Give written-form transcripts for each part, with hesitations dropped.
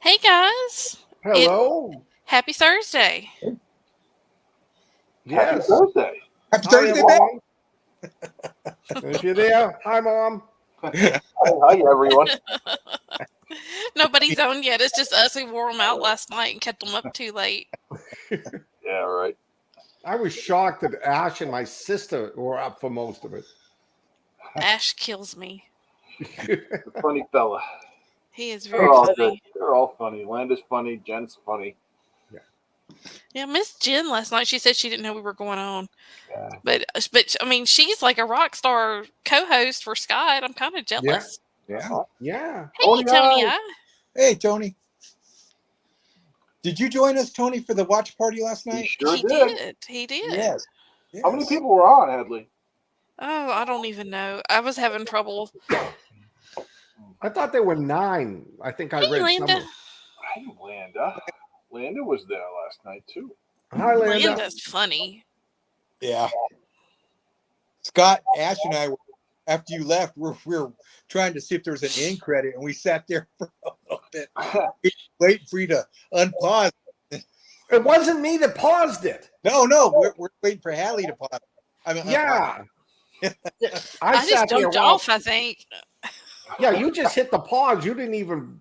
Hey guys, it Hello. happy Thursday. Happy Yes. Thursday. Happy Hi, Thursday, man. Mom. Is you there? Hi, Mom. Hi, everyone. Nobody's on yet. It's just us who wore them out last night and kept them up too late. Yeah, right. I was shocked that Ash and my sister were up for most of it. Ash kills me. Funny fella. He is They're very all good. funny. They're all funny. Landa's funny. Jen's funny. Yeah, Miss Jen last night. She said she didn't know we were going on, Yeah. but I mean, she's like a rock star co-host for Scott. I'm kind of jealous. Yeah. Yeah. Hey, Tony, Tony, hi. Hey, Tony. Did you join us, Tony, for the watch party last He night? sure he did. did. He did. Yes. How many people were on, Hadley? Oh, I don't even know. I was having trouble. I thought there were 9. I think I Hey, read Linda. somewhere. Hi, Landa. Landa was there last night, too. Hi, Linda. Linda's funny. Yeah. Scott, Ash, and I, after you left, we were trying to see if there was an end credit, and we sat there for a little bit, waiting for you to unpause. It wasn't me that paused it. No, we're waiting for Hadley to pause. I mean, Yeah. I just sat there jumped while- off, I think. Yeah, you just hit the pause. You didn't even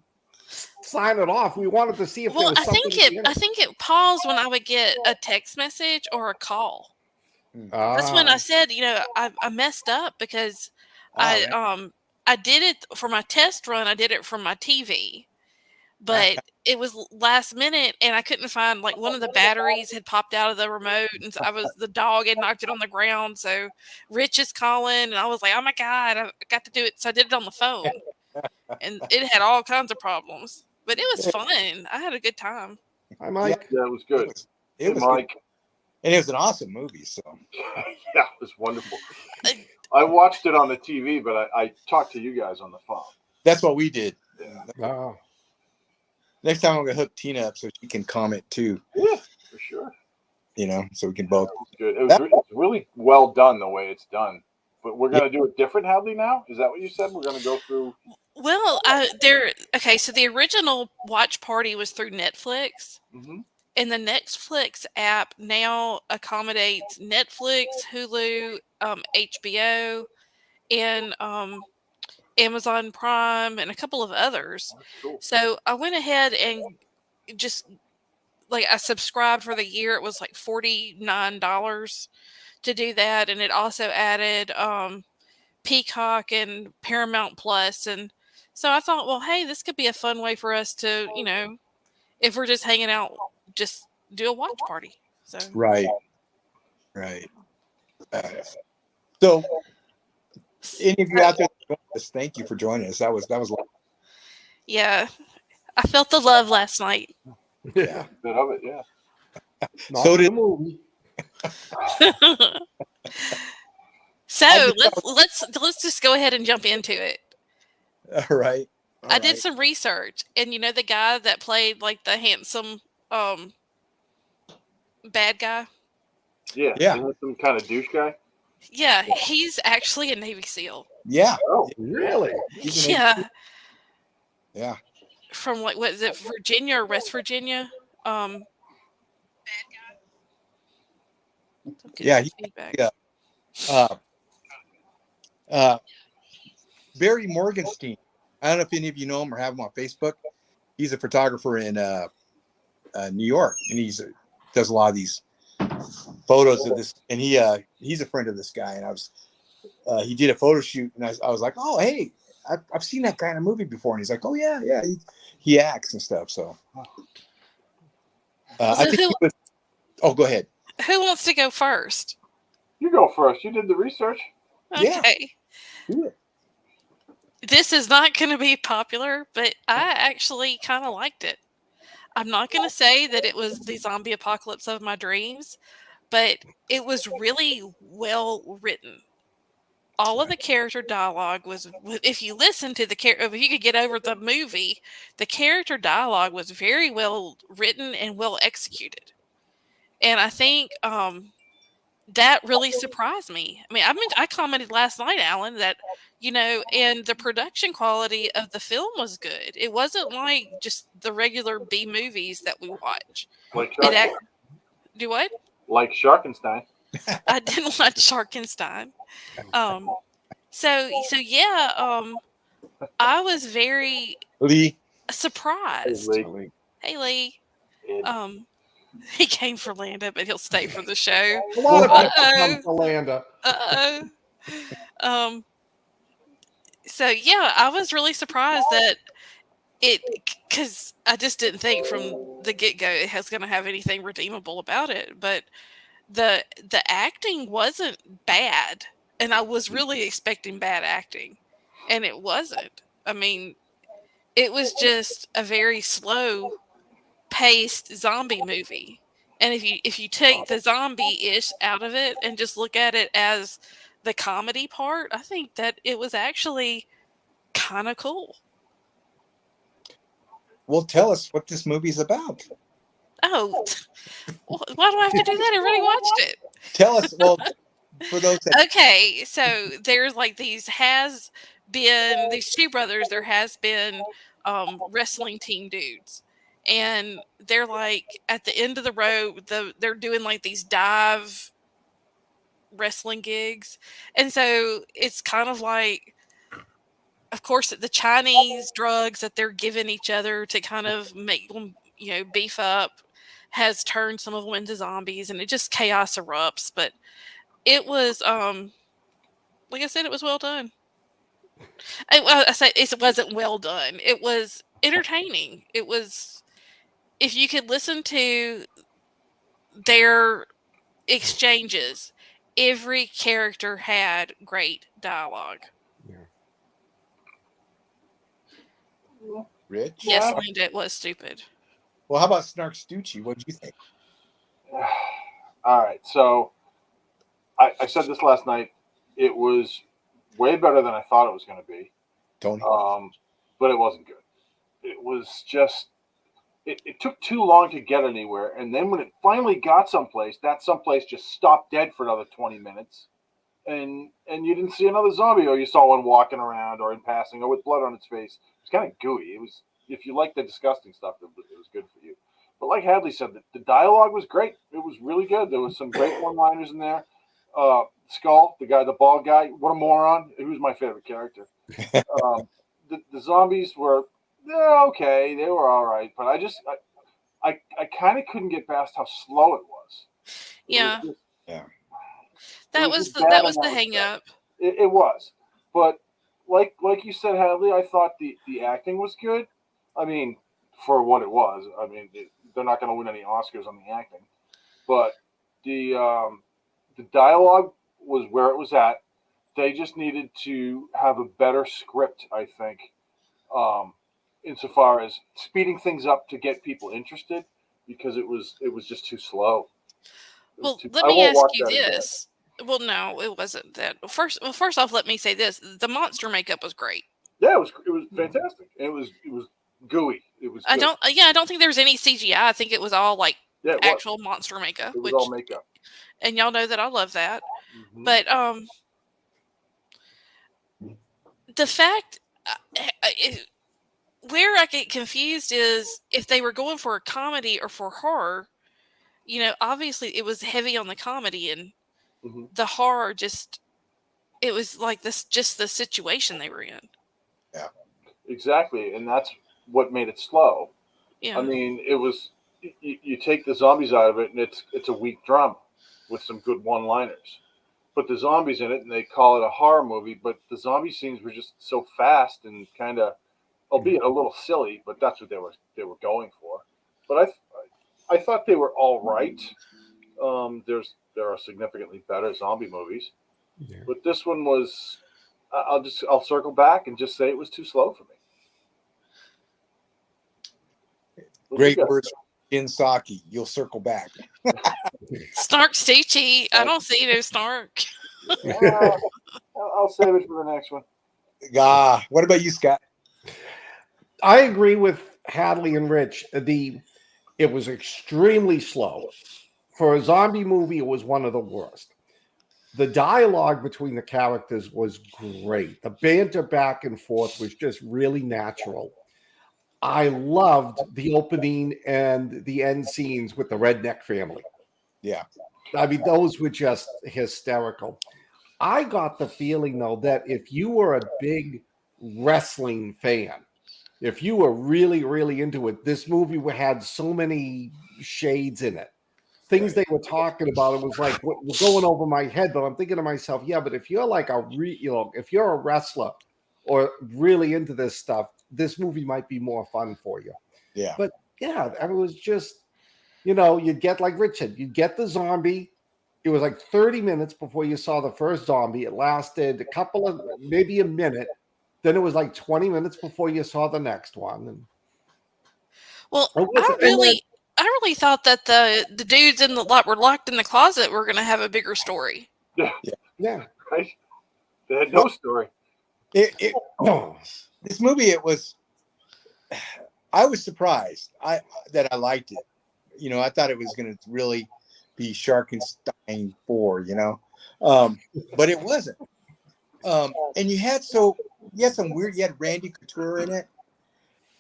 sign it off. We wanted to see if there Well, was I something. think it paused when I would get a text message or a call. That's when I said, I messed up because I did it for my test run. I did it from my TV, but it was last minute and I couldn't find, like, one of the batteries had popped out of the remote, and so the dog had knocked it on the ground. So Rich is calling, and I was like, oh my God, I got to do it. So I did it on the phone, and it had all kinds of problems, but it was fun. I had a good time. Hi, Mike. Yeah, it was good. It was Mike. good. And it was an awesome movie. So Yeah, it was wonderful. I watched it on the TV, but I talked to you guys on the phone. that's what we did. Yeah, Oh. Next time I'm gonna hook Tina up so she can comment too. yeah, for sure. So we can both. It was good. It's really well done the way it's done. But we're going to do it different, Hadley, now? Is that what you said? We're going to go through... Well, so the original watch party was through Netflix, and the Netflix app now accommodates Netflix, Hulu, HBO, and Amazon Prime, and a couple of others. Cool. So I went ahead and just, like, I subscribed for the year. It was like $49 to do that, and it also added Peacock and Paramount Plus, and so I thought, well, hey, this could be a fun way for us to, if we're just hanging out, just do a watch party. So Right. So, any of you out there, thank you for joining us. That was. yeah, I felt the love last night. Yeah. Bit of it, yeah. Not So the did- movie. So let's just go ahead and jump into it. All right. I did some research, and the guy that played, like, the handsome bad guy. Yeah. Yeah. Isn't it some kind of douche guy? Yeah, he's actually a Navy SEAL. Yeah. Oh, Really? Yeah, Yeah. from, like, what is it, Virginia or West Virginia? Bad guy. Yeah, Feedback. Barry Morgenstein. I don't know if any of you know him or have him on Facebook. He's a photographer in New York, and does a lot of these photos of this. And he's a friend of this guy, and he did a photo shoot, and I was like, oh, hey, I've seen that guy in a movie before, and he's like, oh yeah, he acts and stuff. So I think he was. Oh, go ahead. Who wants to go first? you go first. You did the research. Yeah. Okay. Do it. This is not going to be popular, but I actually kind of liked it. I'm not going to say that it was the zombie apocalypse of my dreams, but it was really well written. All of the character dialogue was, if you listen to if you could get over the movie, the character dialogue was very well written and well executed. And I think that really surprised me. I mean, I commented last night, Alan, that and the production quality of the film was good. It wasn't like just the regular B movies that we watch. Like Do what? Like Sharkenstein. I didn't watch Sharkenstein. So yeah. I was very surprised. Hey, Lee. He came for Landa, but he'll stay for the show. A lot of people come for Landa. So yeah, I was really surprised that because I just didn't think from the get-go it was going to have anything redeemable about it. But the acting wasn't bad, and I was really expecting bad acting, and it wasn't. I mean, it was just a very slow paced zombie movie. And if you take the zombie-ish out of it and just look at it as the comedy part, I think that it was actually kind of cool. Well, tell us what this movie's about. Oh, why do I have to do that? I already watched it. Tell us, well, for those that... Okay, so there's like these two brothers, there has been wrestling team dudes. And they're like at the end of the road, they're doing like these dive wrestling gigs. And so it's kind of like, of course, the Chinese drugs that they're giving each other to kind of make them, beef up has turned some of them into zombies, and it just chaos erupts. But it was, like I said, it was well done. I say it wasn't well done. It was entertaining. It was, if you could listen to their exchanges, every character had great dialogue. Yeah. Rich? Yes, Linda, it was stupid. Well, how about Restucci? What did you think? All right, so I said this last night. It was way better than I thought it was going to be. Tony? But it wasn't good. It was just... It took too long to get anywhere, and then when it finally got someplace, that someplace just stopped dead for another 20 minutes, and you didn't see another zombie, or you saw one walking around, or in passing, or with blood on its face. It was kind of gooey. It was, if you like the disgusting stuff, it was good for you. But like Hadley said, the dialogue was great. It was really good. There was some great one-liners in there. Skull, the bald guy, what a moron. He was my favorite character. The zombies were... Yeah, okay, they were all right, but I kind of couldn't get past how slow it was. That was the hang up. It was, but like you said, Hadley, I thought the acting was good. I mean, for what it was, I mean, they're not going to win any Oscars on the acting, but the dialogue was where it was at. They just needed to have a better script, I think. Insofar as speeding things up to get people interested, because it was just too slow. Well, let me ask you this. Well, no, it wasn't that. First off, let me say this: the monster makeup was great. Yeah, it was fantastic. It was gooey. It was. I don't think there was any CGI. I think it was all like actual monster makeup. It was all makeup. And y'all know that I love that. Mm-hmm. But the fact. Where I get confused is if they were going for a comedy or for horror, obviously it was heavy on the comedy, and the horror it was like this, just the situation they were in. Yeah, exactly. And that's what made it slow. Yeah. I mean, it was, you take the zombies out of it and it's a weak drama with some good one-liners. Put the zombies in it and they call it a horror movie, but the zombie scenes were just so fast and kind of, albeit a little silly, but that's what they were going for. But I thought they were all right. There are significantly better zombie movies, but this one was. I'll circle back and just say it was too slow for me. Great words in Saki. You'll circle back. Restucci. I don't see no Snark. I'll save it for the next one. What about you, Scott? I agree with Hadley and Rich. It was extremely slow. For a zombie movie, it was one of the worst. The dialogue between the characters was great. The banter back and forth was just really natural. I loved the opening and the end scenes with the redneck family. Yeah. I mean, those were just hysterical. I got the feeling, though, that if you were a big wrestling fan, if you were really, really into it, this movie had so many shades in it. Things they were talking about, it was like what going over my head, but I'm thinking to myself, yeah, but if you're like if you're a wrestler or really into this stuff, this movie might be more fun for you. Yeah. But yeah, it was just, you'd get like Richard, you'd get the zombie. It was like 30 minutes before you saw the first zombie. It lasted a couple of, maybe a minute. Then it was like 20 minutes before you saw the next one. And well, I really thought that the dudes in the lot were locked in the closet were going to have a bigger story. Yeah. Right? They had no story. This movie, I was surprised that I liked it. I thought it was going to really be Sharkenstein 4, but it wasn't. And you had some weird. You had Randy Couture in it.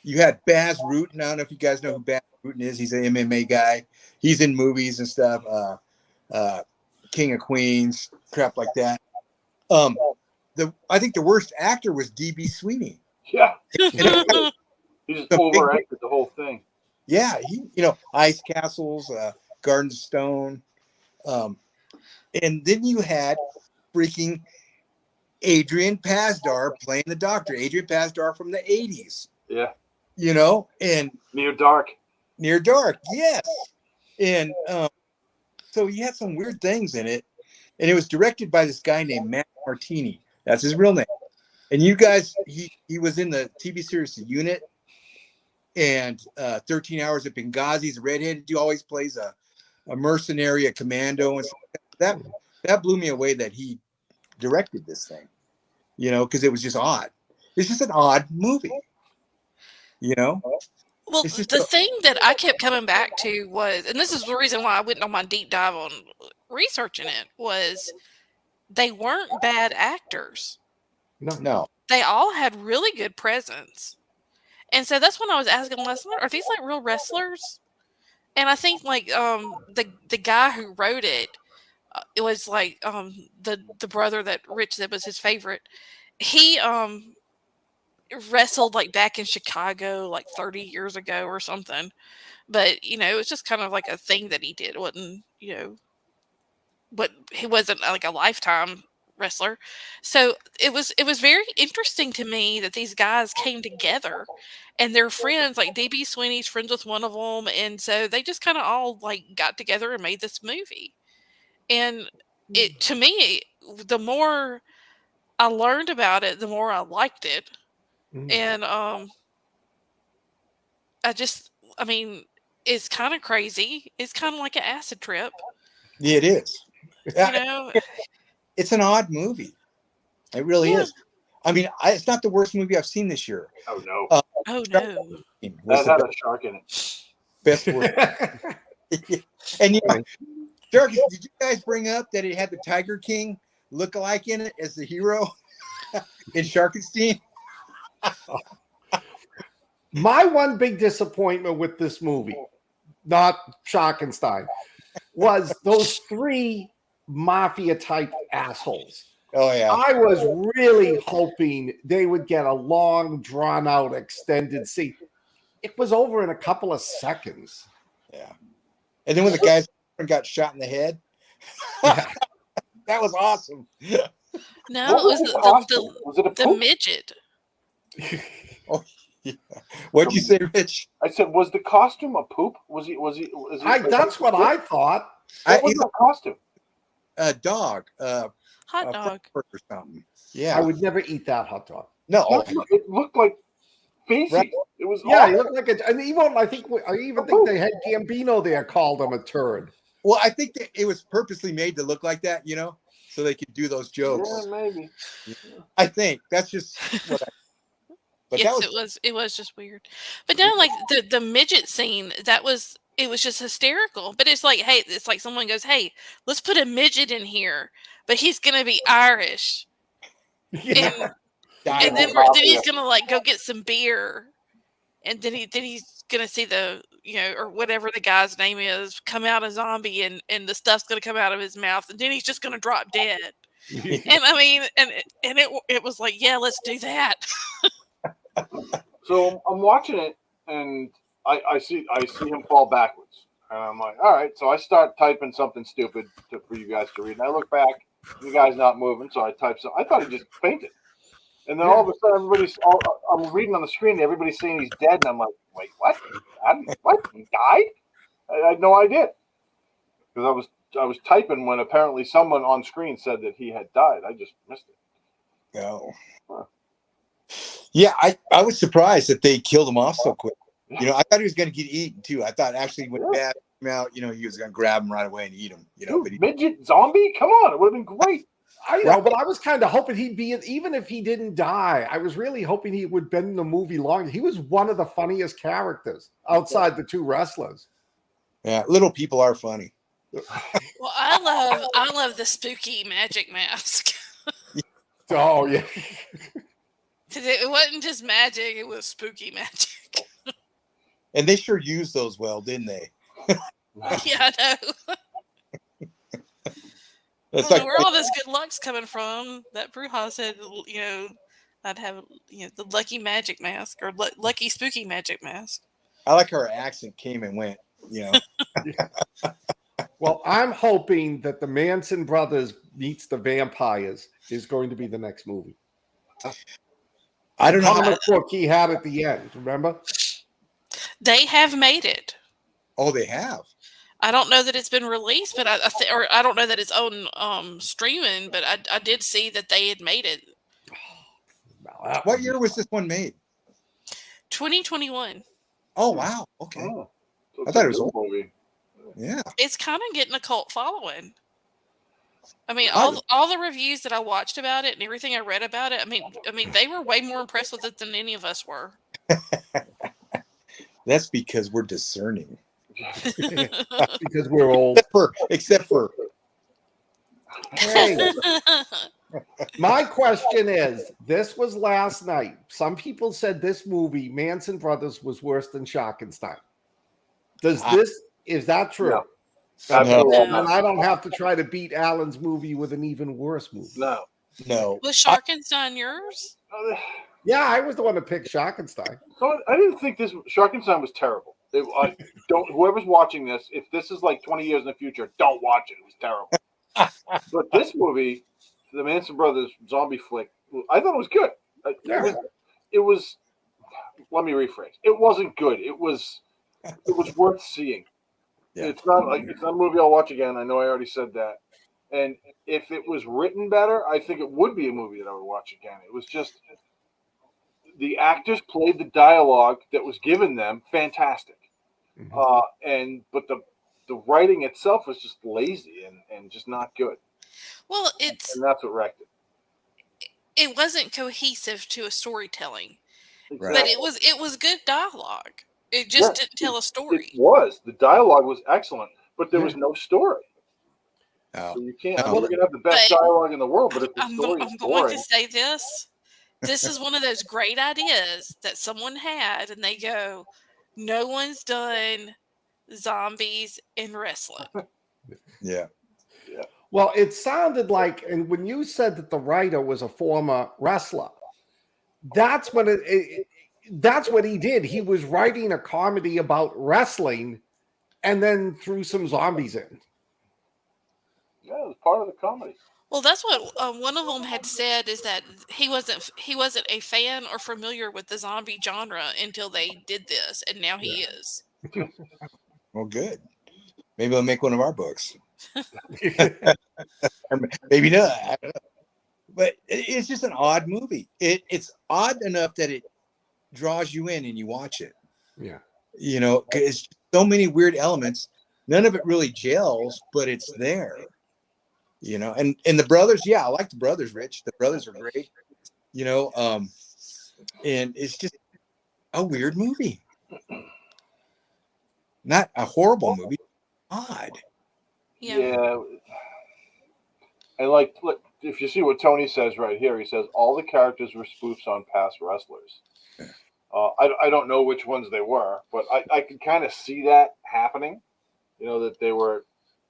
You had Baz Rutten. I don't know if you guys know who Baz Rutten is. He's an MMA guy. He's in movies and stuff. King of Queens, crap like that. I think the worst actor was D.B. Sweeney. Yeah. He just overacted the whole thing. Yeah, Ice Castles, Gardens of Stone. And then you had freaking Adrian Pasdar playing the Doctor. Adrian Pasdar from the 80s. Yeah. And Near Dark, yes. And so you had some weird things in it. And it was directed by this guy named Matt Martini. That's his real name. And you guys, he was in the TV series The Unit and 13 Hours at Benghazi. He's a redheaded dude, always plays a mercenary, a commando. And that blew me away that he directed this thing, because it was just odd. It's just an odd movie, Well, the thing that I kept coming back to was, and this is the reason why I went on my deep dive on researching it, was they weren't bad actors. No. They all had really good presence. And so that's when I was asking last night, are these like real wrestlers? And I think like the guy who wrote it, it was like the brother that Rich said was his favorite. He wrestled like back in Chicago like 30 years ago or something. But it was just kind of like a thing that he did. It wasn't, but he wasn't like a lifetime wrestler. So it was very interesting to me that these guys came together and they're friends. Like D.B. Sweeney's friends with one of them, and so they just kind of all like got together and made this movie. And it, to me, the more I learned about it, the more I liked it. And it's kind of crazy. It's kind of like an acid trip. Yeah, it is. It's an odd movie. It really is. I mean, it's not the worst movie I've seen this year. Oh no! That had a shark in it. Best word. And Shark, did you guys bring up that it had the Tiger King look-alike in it as the hero in Sharkenstein? My one big disappointment with this movie, not Sharkenstein, was those 3 mafia-type assholes. Oh, yeah. I was really hoping they would get a long, drawn-out, extended scene. It was over in a couple of seconds. Yeah. And then when the guys got shot in the head, that was awesome. No, it was the midget. Oh, yeah. What'd you say, Rich? I said, was the costume a poop? Was he? That's what I thought. What was the costume? A dog. Hot dog. Or something. Yeah. I would never eat that hot dog. No. It looked like feces. Right. It was He looked like and even I even think they had Gambino there called him a turd. Well, I think that it was purposely made to look like that, so they could do those jokes. Yeah, maybe. I think that's just what But yes, it was just weird. But no, like the midget scene, that was it was just hysterical. But it's like, hey, it's like someone goes, hey, let's put a midget in here, but he's gonna be Irish, Yeah. and then he's gonna like go get some beer, and then he's gonna see the or whatever the guy's name is come out a zombie, and the stuff's gonna come out of his mouth, and then he's just gonna drop dead. And I mean, and it was like, yeah, let's do that. So I'm watching it, and I see him fall backwards, and I'm like, all right. So I start typing something stupid for you guys to read, and I look back, and the guy's not moving, so I type something. I thought he just fainted, and then all of a sudden, I'm reading on the screen, everybody's saying he's dead, and I'm like, wait, what? What? He died? I had no idea, because I was typing when apparently someone on screen said that he had died. I just missed it. No. Huh. Yeah, I was surprised that they killed him off so quick. I thought he was going to get eaten too. I thought actually when Dad came out, he was going to grab him right away and eat him. Dude, midget zombie? Come on, it would have been great. I know, but I was kind of hoping he'd be, even if he didn't die, I was really hoping he would been in the movie longer. He was one of the funniest characters outside the two wrestlers. Yeah, little people are funny. Well, I love the spooky magic mask. Oh yeah. It wasn't just magic; it was spooky magic. And they sure used those well, didn't they? Yeah, I know. That's where all this good luck's coming from. That Bruja said, I'd have the lucky magic mask or lucky spooky magic mask. I like how her accent came and went. Well, I'm hoping that the Manson brothers meets the vampires is going to be the next movie. I don't know. Comic book he had at the end. Remember? They have made it. Oh, they have. I don't know that it's been released, but I don't know that it's on streaming. But I did see that they had made it. What year was this one made? 2021. Oh wow! Okay, so I thought it was old. Movie. Yeah, it's kind of getting a cult following. I mean, all the reviews that I watched about it and everything I read about it. I mean, they were way more impressed with it than any of us were. That's because we're discerning. Because we're old. Except for. Hey, my question is, this was last night. Some people said this movie, Manson Brothers, was worse than Schockenstein. Is that true? No. And I don't have to try to beat Allen's movie with an even worse movie. No. Was Schockenstein yours? Yeah, I was the one to pick Schockenstein. So I didn't think Schockenstein was terrible. Whoever's watching this, if this is like 20 years in the future, don't watch it. It was terrible. But this movie, the Manson Brothers zombie flick, I thought it was good. It was. Let me rephrase. It wasn't good. It was worth seeing. Yeah. It's not a movie I'll watch again. I know I already said that. And if it was written better, I think it would be a movie that I would watch again. It was just the actors played the dialogue that was given them fantastic. Mm-hmm. But the writing itself was just lazy and just not good. Well, and that's what wrecked it. It wasn't cohesive to a storytelling, exactly. But it was good dialogue. It just didn't tell a story. It was. The dialogue was excellent, but there was no story. So you can't. You're going to have the best dialogue in the world, but if the story is boring. I'm going to say this. This is one of those great ideas that someone had, and they go, no one's done zombies in wrestling. Yeah. Well, it sounded like, and when you said that the writer was a former wrestler, that's when that's what he did. He was writing a comedy about wrestling and then threw some zombies in. Yeah, it was part of the comedy. Well, that's what one of them had said, is that he wasn't a fan or familiar with the zombie genre until they did this, and now he is. Well, good. Maybe they'll make one of our books. Maybe not. I don't know. But it's just an odd movie. It's odd enough that it draws you in and you watch it. Yeah. It's so many weird elements. None of it really gels, but it's there. And the brothers, I like the brothers, Rich. The brothers are great. And it's just a weird movie. Not a horrible movie. Odd. Yeah. And like, look, if you see what Tony says right here, he says all the characters were spoofs on past wrestlers. I don't know which ones they were, but I could kind of see that happening. You know, that they were.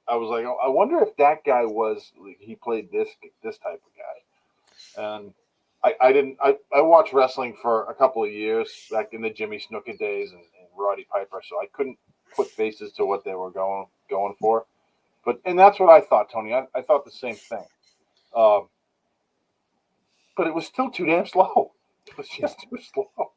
I was like, oh, I wonder if that guy was. He played this type of guy, and I watched wrestling for a couple of years back in the Jimmy Snuka days and Roddy Piper, so I couldn't put faces to what they were going for. And that's what I thought, Tony. I thought the same thing. But it was still too damn slow. It was just too slow.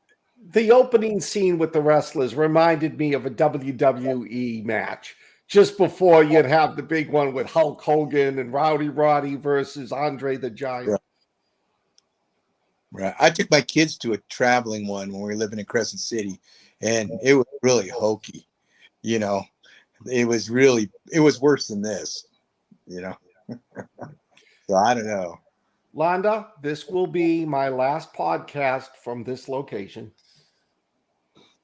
The opening scene with the wrestlers reminded me of a WWE match just before you'd have the big one with Hulk Hogan and Rowdy Roddy versus Andre the Giant. Yeah. Right. I took my kids to a traveling one when we were living in Crescent City, and it was really hokey. You know, it was worse than this, you know. So I don't know. Londa, this will be my last podcast from this location.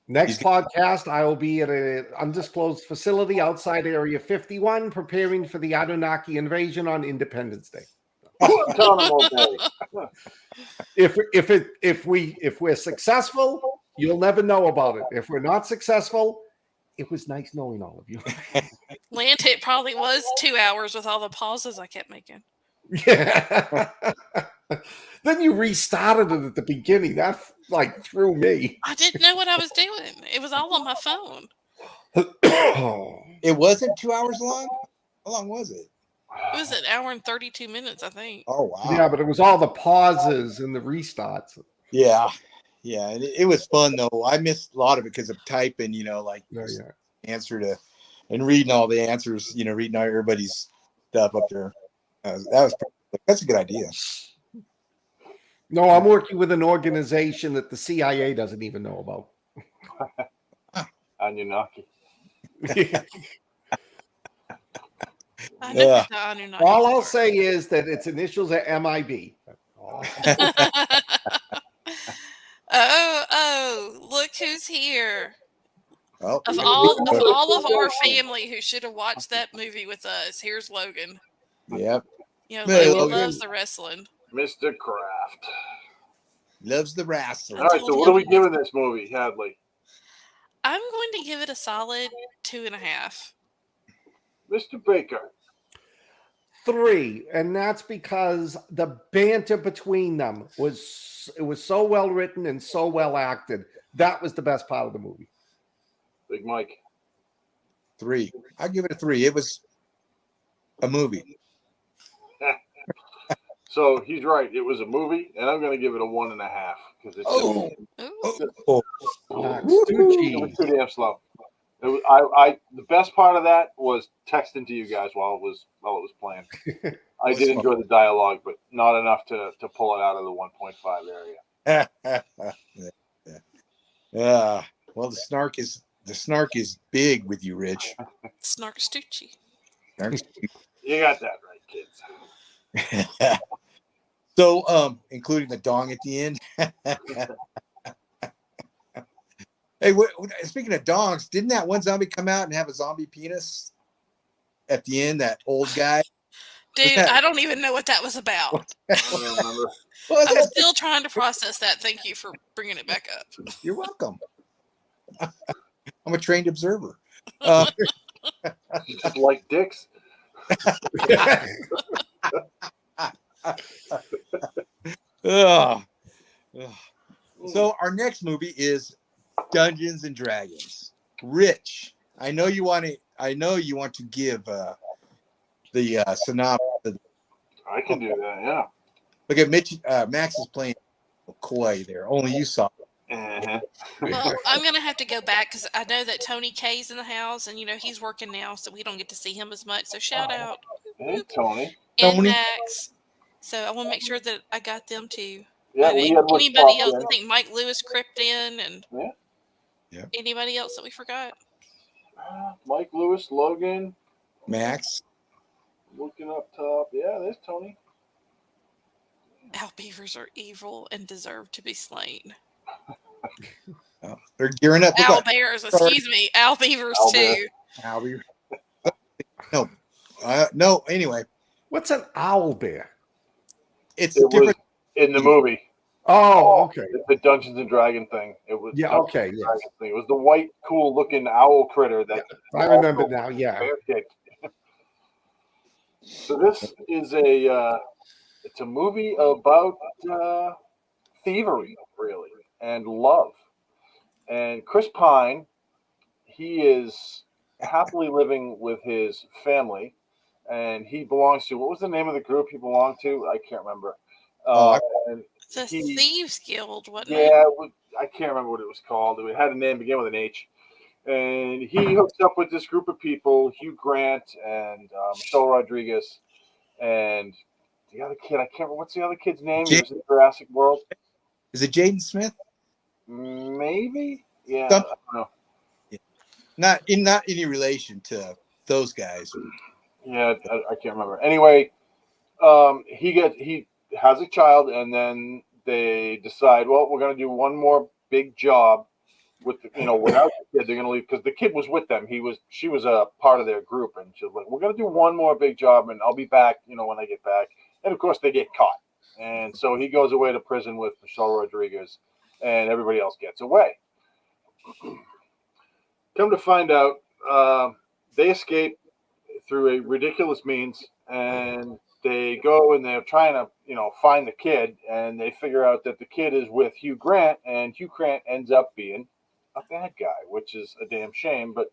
Next podcast, I will be at an undisclosed facility outside Area 51 preparing for the Anunnaki invasion on Independence Day. If we're successful, you'll never know about it. If we're not successful, it was nice knowing all of you. Lance, it probably was 2 hours with all the pauses I kept making. Yeah. Then you restarted it at the beginning. That like threw me. I didn't know what I was doing. It was all on my phone. It wasn't 2 hours long? How long was it? It was an hour and 32 minutes, I think. Oh, wow. Yeah, but it was all the pauses and the restarts. Yeah. Yeah. And it was fun, though. I missed a lot of it because of typing, you know, like answer to and reading all the answers, you know, reading all everybody's stuff up there. That's a good idea. No, I'm working with an organization that the CIA doesn't even know about. Anunnaki. I know the Anunnaki. All I'll say is that its initials are MIB. Oh, look who's here. Oh. Of all of our family who should have watched that movie with us, here's Logan. Yep. You know, Logan loves the wrestling. Mr. Kraft. Loves the wrestling. All right, so what are we giving this movie, Hadley? I'm going to give it a solid 2.5. Mr. Baker. 3, and that's because the banter between them was so well written and so well acted. That was the best part of the movie. Big Mike. 3. I'll give it a 3. It was a movie. So he's right. It was a movie, and I'm going to give it a 1.5 because it's too damn slow. The best part of that was texting to you guys while it was playing. I did enjoy the dialogue, but not enough to pull it out of the 1.5 area. Yeah. Well, the snark is big with you, Rich. Snarkstucci. You got that right, kids. So, including the dong at the end. Hey, speaking of dongs, didn't that one zombie come out and have a zombie penis at the end? That old guy, dude. I don't even know what that was about. I don't remember. I'm still trying to process that. Thank you for bringing it back up. You're welcome. I'm a trained observer. Just like dicks. So our next movie is Dungeons and Dragons. Rich, I know you want to give the synopsis. I can do that, yeah. Look at Mitch. Max is playing coy there. Only you saw it. Uh-huh. Well, I'm gonna have to go back because I know that Tony K's in the house, and he's working now, so we don't get to see him as much. So shout out, hey Tony, and Max. So I want to make sure that I got them too. Yeah, anybody else? I think Mike Lewis crept in, and yeah. Anybody else that we forgot? Mike Lewis, Logan, Max. Looking up top. Yeah, there's Tony. Our beavers are evil and deserve to be slain. They're gearing up. Owl bears, excuse me. Owl beavers too. Owl beaver. No. Anyway, What's an owl bear? It different in the movie. Oh, okay. It's the Dungeons and Dragon thing. It was okay. Yes. Thing. It was the white, cool looking owl critter that I remember now. Yeah. So this is it's a movie about thievery, really, and love. And Chris Pine, he is happily living with his family, and he belongs to, what was the name of the group he belonged to? I can't remember. It's a Thieves Guild, wasn't it? Yeah, I can't remember what it was called. It had a name begin with an H. And he hooks up with this group of people, Hugh Grant and Michelle Rodriguez, and the other kid, I can't remember, what's the other kid's name? He was in Jurassic World. Is it Jaden Smith? Maybe. Yeah. I don't know. Not any relation to those guys. Yeah, I can't remember. Anyway, he has a child, and then they decide, well, we're going to do one more big job with without the kid. They're going to leave because the kid was with them. She was a part of their group, and she was like, we're going to do one more big job, and I'll be back, when I get back. And of course, they get caught, and so he goes away to prison with Michelle Rodriguez, and everybody else gets away. Come to find out, they escape through a ridiculous means, and they go and they're trying to, find the kid, and they figure out that the kid is with Hugh Grant, and Hugh Grant ends up being a bad guy, which is a damn shame, but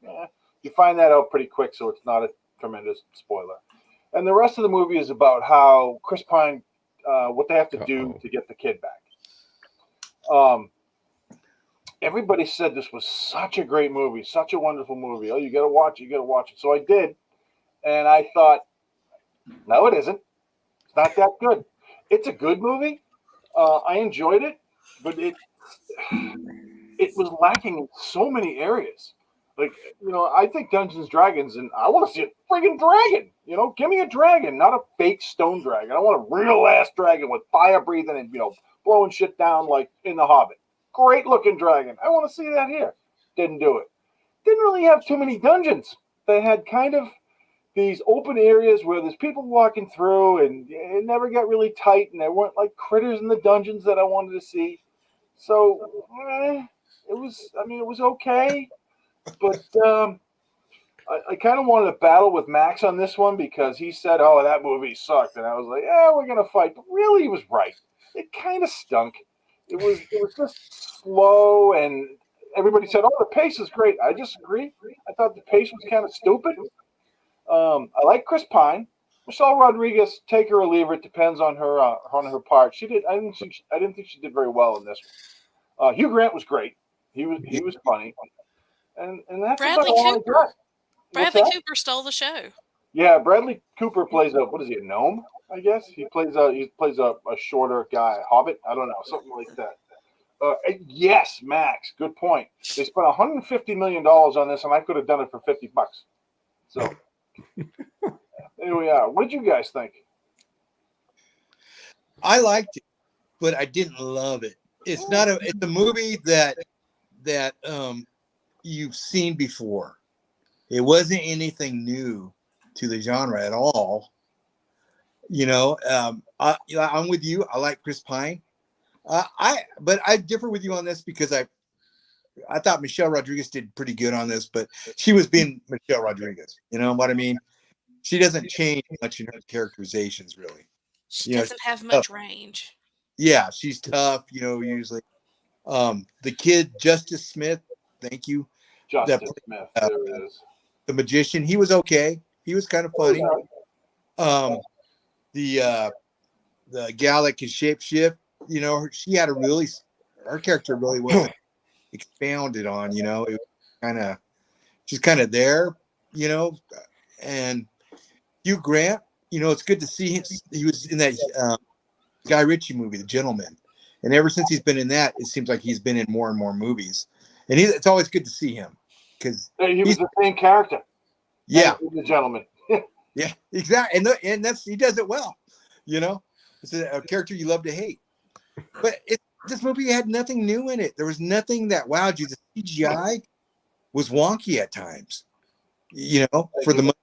you find that out pretty quick, so it's not a tremendous spoiler. And the rest of the movie is about how Chris Pine, what they have to do to get the kid back. Everybody said this was such a great movie, such a wonderful movie. Oh, you got to watch it. So I did, and I thought, no, it isn't. It's not that good. It's a good movie. I enjoyed it, but it was lacking in so many areas. Like, I think Dungeons and Dragons, and I want to see a friggin' dragon. Give me a dragon, not a fake stone dragon. I want a real ass dragon with fire breathing and blowing shit down like in The Hobbit. Great looking dragon. I want to see that here. Didn't do it. Didn't really have too many dungeons. They had kind of these open areas where there's people walking through, and it never got really tight, and there weren't like critters in the dungeons that I wanted to see. So it was okay, but I kind of wanted to battle with Max on this one because he said, "Oh, that movie sucked," and I was like, "Yeah, we're gonna fight." But really, he was right. It kind of stunk. It was just slow, and everybody said, "Oh, the pace is great." I disagree. I thought the pace was kind of stupid. I like Chris Pine. Michelle Rodriguez, take her or leave her. It depends on her part. She did. I didn't think she did very well in this one. Hugh Grant was great. He was funny, and that's Bradley about all I got. Bradley Cooper stole the show. Yeah, Bradley Cooper plays a gnome? I guess he plays a shorter guy, hobbit. I don't know, something like that. Yes, Max. Good point. They spent $150 million on this, and I could have done it for $50. So here we are. What did you guys think? I liked it, but I didn't love it. It's a movie that you've seen before. It wasn't anything new to the genre at all. I'm with you. I like Chris Pine. But I differ with you on this because I thought Michelle Rodriguez did pretty good on this, but she was being Michelle Rodriguez. You know what I mean? She doesn't change much in her characterizations, really. She doesn't have much range. Yeah, she's tough, usually. The kid, Justice Smith, thank you. Justice Smith, there it is. The magician, he was okay. He was kind of funny. The gal that can shapeshift, she had her character really wasn't expounded on, it was just kind of there, and Hugh Grant, it's good to see him. He was in that Guy Ritchie movie, The Gentleman, and ever since he's been in that, it seems like he's been in more and more movies, and it's always good to see him because he was the same character. Yeah, The Gentleman. Yeah, exactly, and he does it well. It's a character you love to hate, but this movie had nothing new in it. There was nothing that wowed you. The CGI was wonky at times. You know, for the money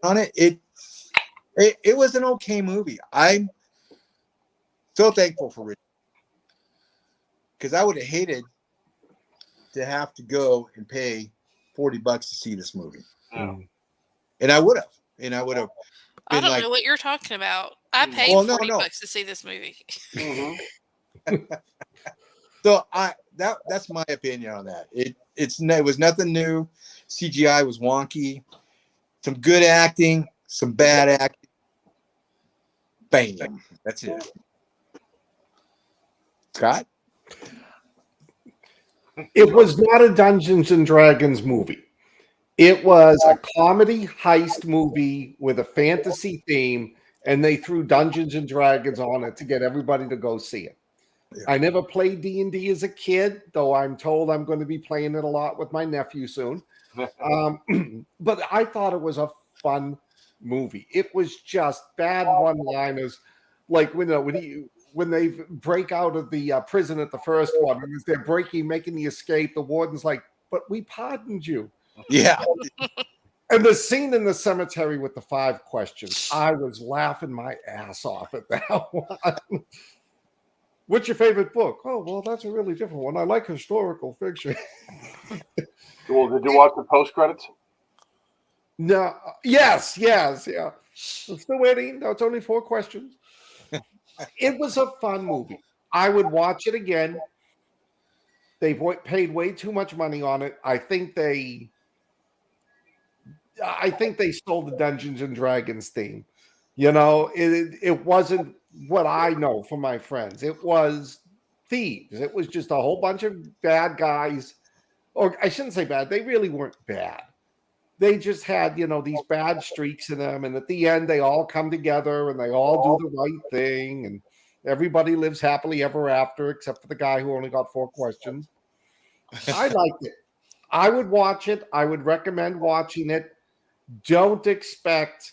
on it, it was an okay movie. I'm so thankful for Rich because I would have hated to have to go and pay $40 to see this movie. Yeah. And I would have. And I would have I been don't like, know what you're talking about. I paid $40 to see this movie. Mm-hmm. So that's my opinion on that. It was nothing new. CGI was wonky. Some good acting, some bad acting. Bam. That's it. Scott? It was not a Dungeons and Dragons movie. It was a comedy heist movie with a fantasy theme, and they threw Dungeons and Dragons on it to get everybody to go see it. Yeah. I never played D&D as a kid, though I'm told I'm going to be playing it a lot with my nephew soon. But I thought it was a fun movie. It was just bad one-liners, like when they break out of the prison at the first one, and as they're making the escape, the warden's like, "But we pardoned you." Yeah. And the scene in the cemetery with the 5 questions, I was laughing my ass off at that one. What's your favorite book? Oh, well, that's a really different one. I like historical fiction. Well, did you watch the post-credits? No. Yes, yeah. I'm still waiting. No, it's only 4 questions. It was a fun movie. I would watch it again. They paid way too much money on it. I think they stole the Dungeons and Dragons theme. You know, it wasn't what I know from my friends. It was Thieves. It was just a whole bunch of bad guys. Or I shouldn't say bad. They really weren't bad. They just had, these bad streaks in them. And at the end, they all come together and they all do the right thing. And everybody lives happily ever after, except for the guy who only got 4 questions. I liked it. I would watch it. I would recommend watching it. Don't expect,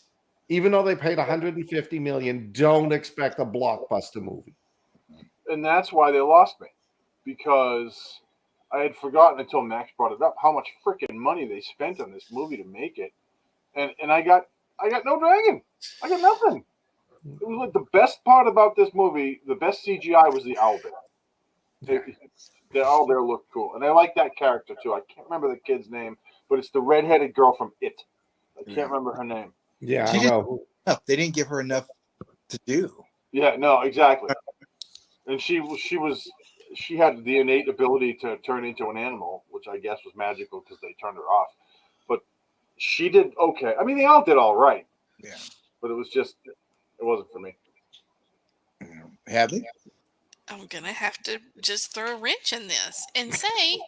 even though they paid $150 million, don't expect a blockbuster movie. And that's why they lost me, because I had forgotten until Max brought it up how much freaking money they spent on this movie to make it, and I got no dragon. I got nothing. It was like the best part about this movie. The best CGI was the owlbear. The owlbear looked cool, and I like that character too. I can't remember the kid's name, but it's the redheaded girl from It. I can't remember her name. Yeah, I know. They didn't give her enough to do. Yeah, no, exactly. And she had the innate ability to turn into an animal, which I guess was magical because they turned her off. But she did okay. I mean, they all did all right. Yeah. But it wasn't for me. Hadley? I'm going to have to just throw a wrench in this and say,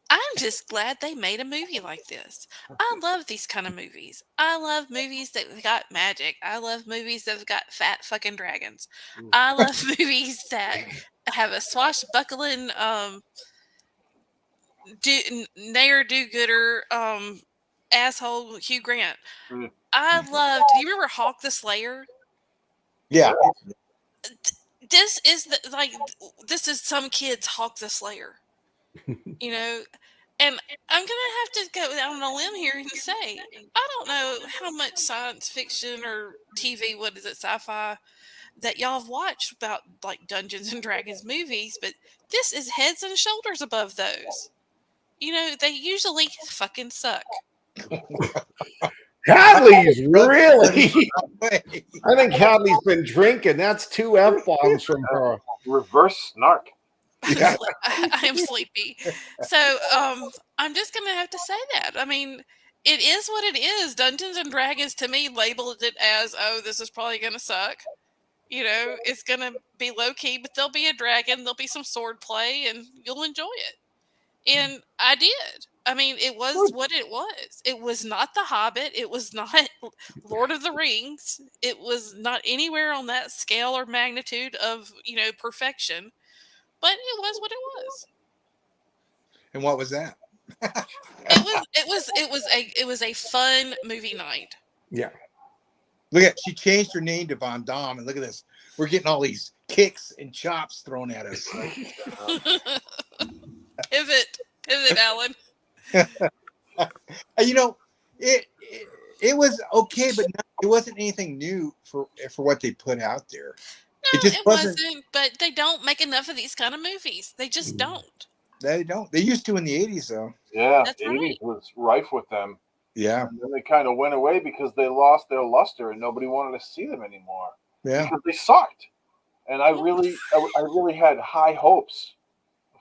I'm just glad they made a movie like this. I love these kind of movies. I love movies that have got magic. I love movies that have got fat fucking dragons. I love movies that have a swashbuckling do-gooder asshole Hugh Grant. I loved. Do you remember Hawk the Slayer? Yeah. This is some kid's Hawk the Slayer. And I'm gonna have to go out on a limb here and say I don't know how much science fiction or TV, what is it, sci-fi, that y'all have watched about like Dungeons and Dragons movies, but this is heads and shoulders above those. They usually fucking suck. Hadley's really. I think Hadley's been drinking. That's 2 F-bombs from her. Reverse snark. Yeah. I am sleepy. So I'm just going to have to say that. I mean, it is what it is. Dungeons and Dragons, to me, labeled it as, oh, this is probably going to suck. It's going to be low-key, but there'll be a dragon, there'll be some sword play, and you'll enjoy it. And I did. I mean, it was what it was. It was not The Hobbit. It was not Lord of the Rings. It was not anywhere on that scale or magnitude of, perfection. But it was what it was. And what was that? It was a fun movie night. Yeah. Look at, she changed her name to Von Damme, and look at this. we're getting all these kicks and chops thrown at us. Pivot, Alan. You know, it was okay, but it wasn't anything new for what they put out there. No, it wasn't. But they don't make enough of these kind of movies. They just don't. They don't. They used to in the 80s, though. Yeah, That's the right. 80s was rife with them. Yeah. And then they kind of went away because they lost their luster and nobody wanted to see them anymore. Yeah. Because they sucked. And I really had high hopes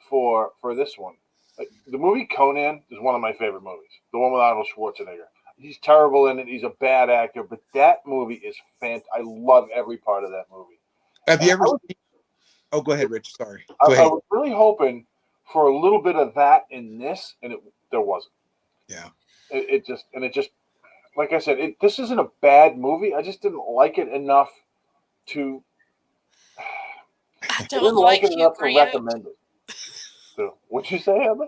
for this one. Like, the movie Conan is one of my favorite movies. The one with Arnold Schwarzenegger. He's terrible in it. He's a bad actor, but that movie is fantastic. I love every part of that movie. Have you ever seen... Oh, go ahead, Rich. Sorry. Go I ahead. was really hoping for a little bit of that in this, and there wasn't. Yeah. It just, like I said, this isn't a bad movie. I just didn't like it enough to. I don't like it Hugh enough Grant. to recommend it. So, what'd you say, Heather?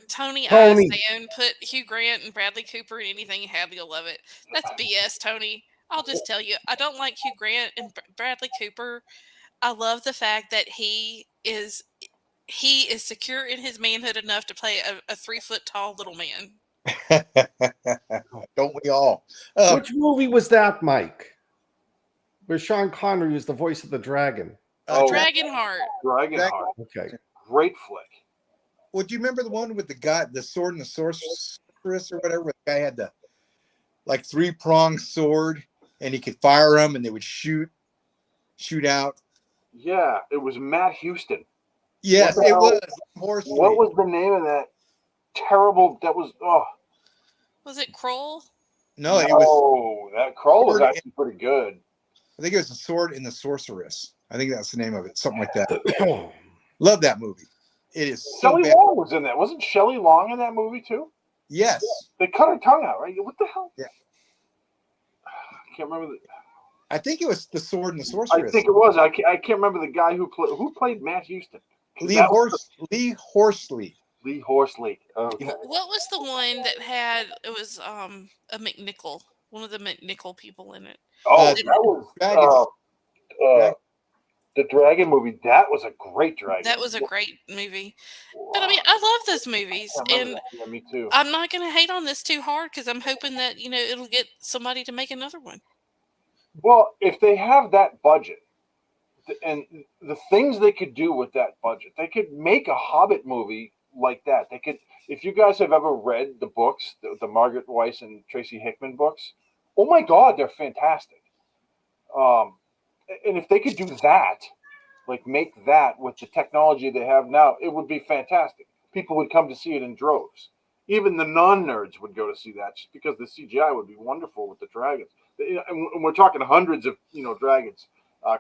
Tony. Saying put Hugh Grant and Bradley Cooper in anything Hadley will love it. That's BS, Tony. I'll just tell you, I don't like Hugh Grant and Bradley Cooper. I love the fact that he is secure in his manhood enough to play a 3 foot tall little man. Don't we all? Which movie was that, Mike? Where Sean Connery was the voice of the dragon. Dragonheart. Dragonheart. Okay. Great flick. Well, do you remember the one with the guy, the sword and the sorceress or whatever? Where the guy had the 3-pronged sword and he could fire them and they would shoot out. Yeah, it was Matt Houston. Yes, it was. What was the name of that terrible? That was Was it Kroll? No, it was. Oh, that Kroll was actually pretty good. I think it was the sword and the sorceress. I think that's the name of it, something like that. Love that movie. It is so Shelley bad. Long was in that. Wasn't Shelley Long in that movie too? Yes. They cut her tongue out, right? What the hell? Yeah. I can't remember. I think it was the sword and the sorceress. I think it was. I can't remember the guy who played Matt Houston. Lee Horsley. Lee Horsley. Okay. What was the one that had? It was a McNichol. One of the McNichol people in it. Oh, that was the Dragon movie. That was a great Dragon. That was a great movie. But I mean, I love those movies, and yeah, me too. I'm not going to hate on this too hard because I'm hoping that it'll get somebody to make another one. Well, if they have that budget, and the things they could do with that budget, they could make a Hobbit movie like that. They could, if you guys have ever read the books, the Margaret Weiss and Tracy Hickman books, oh my God, they're fantastic. And if they could do that, like make that with the technology they have now, it would be fantastic. People would come to see it in droves. Even the non-nerds would go to see that just because the CGI would be wonderful with the dragons. And we're talking hundreds of dragons,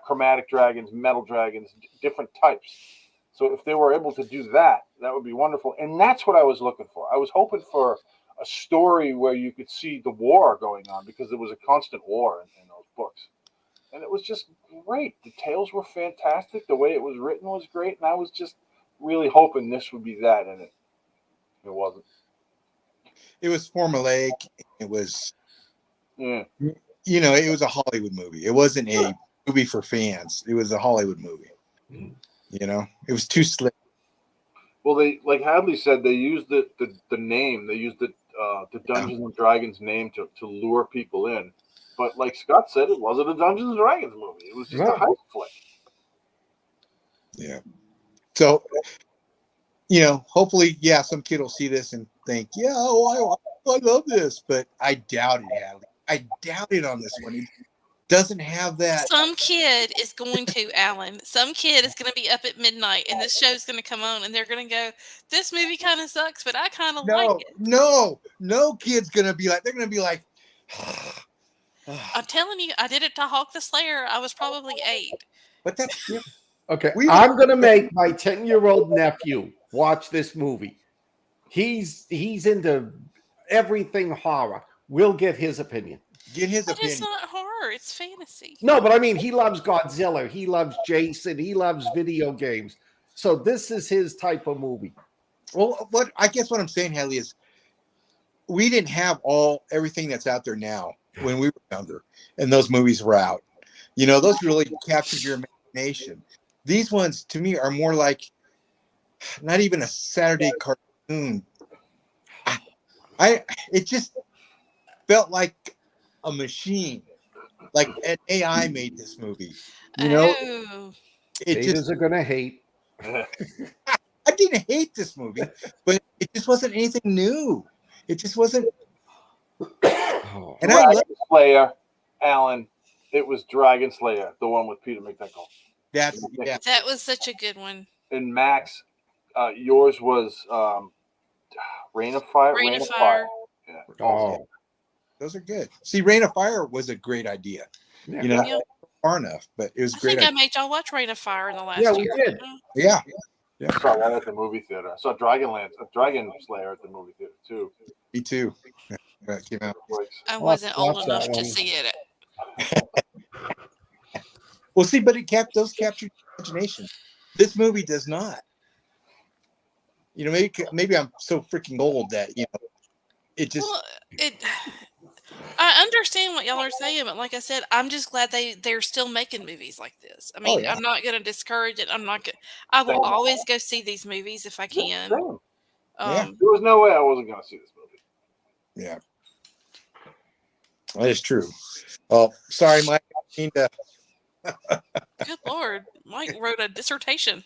chromatic dragons, metal dragons, different types. So if they were able to do that, that would be wonderful. And that's what I was looking for. I was hoping for a story where you could see the war going on because there was a constant war in those books. And it was just great. The tales were fantastic. The way it was written was great. And I was just really hoping this would be that, and it wasn't. It was formulaic. It was, yeah. It was a Hollywood movie. It wasn't a movie for fans. It was a Hollywood movie. It was too slick. Well, they, like Hadley said, they used the name. They used the Dungeons and Dragons name to lure people in. But like Scott said, it wasn't a Dungeons and Dragons movie. It was just a heist flick. Yeah. So, hopefully, some kid will see this and think, I love this. But I doubt it, Hadley. I doubt it on this one. It doesn't have that. Some kid is going to, Alan. Some kid is going to be up at midnight, and this show's going to come on, and they're going to go, this movie kind of sucks, but I kind of like it. No kid's going to be like, they're going to be like, I'm telling you, I did it to Hawk the Slayer. I was probably 8. But that's okay. I'm gonna make my 10-year-old nephew watch this movie. He's into everything horror. We'll get his opinion. But it's not horror. It's fantasy. No, but I mean, he loves Godzilla. He loves Jason. He loves video games. So this is his type of movie. Well, I guess what I'm saying, Hadley, is we didn't have everything that's out there now when we were younger and those movies were out. You know, those really captured your imagination. These ones, to me, are more like not even a Saturday cartoon. It just felt like a machine, like an AI made this movie. You know, Oh. it just Haters are gonna hate. I didn't hate this movie, but it just wasn't anything new. It just wasn't. Oh. And I love Slayer, Allen. It was Dragon Slayer, the one with Peter McNichol. that. Yeah, That was such a good one. And Max, yours was Rain of Fire. Rain of Fire. Yeah. Oh. those are good. See, Rain of Fire was a great idea. Yeah. You know, Yeah. far enough, but it was I great. think I made y'all watch Rain of Fire in the last Yeah, we year. did. Yeah, I saw that at the movie theater. I saw Dragon Slayer at the movie theater too. me too. That came out. I I'll wasn't have to watch old that enough to one. see it. Well, see, but those captured imagination. This movie does not. You know, maybe I'm so freaking old that it just. Well, I understand what y'all are saying, but like I said, I'm just glad they're still making movies like this. I mean, yeah. I'm not going to discourage it. I will always go see these movies if I can. Yeah. There was no way I wasn't going to see this movie. Yeah, that is true. Oh, sorry, Mike. I mean to. Good Lord, Mike wrote a dissertation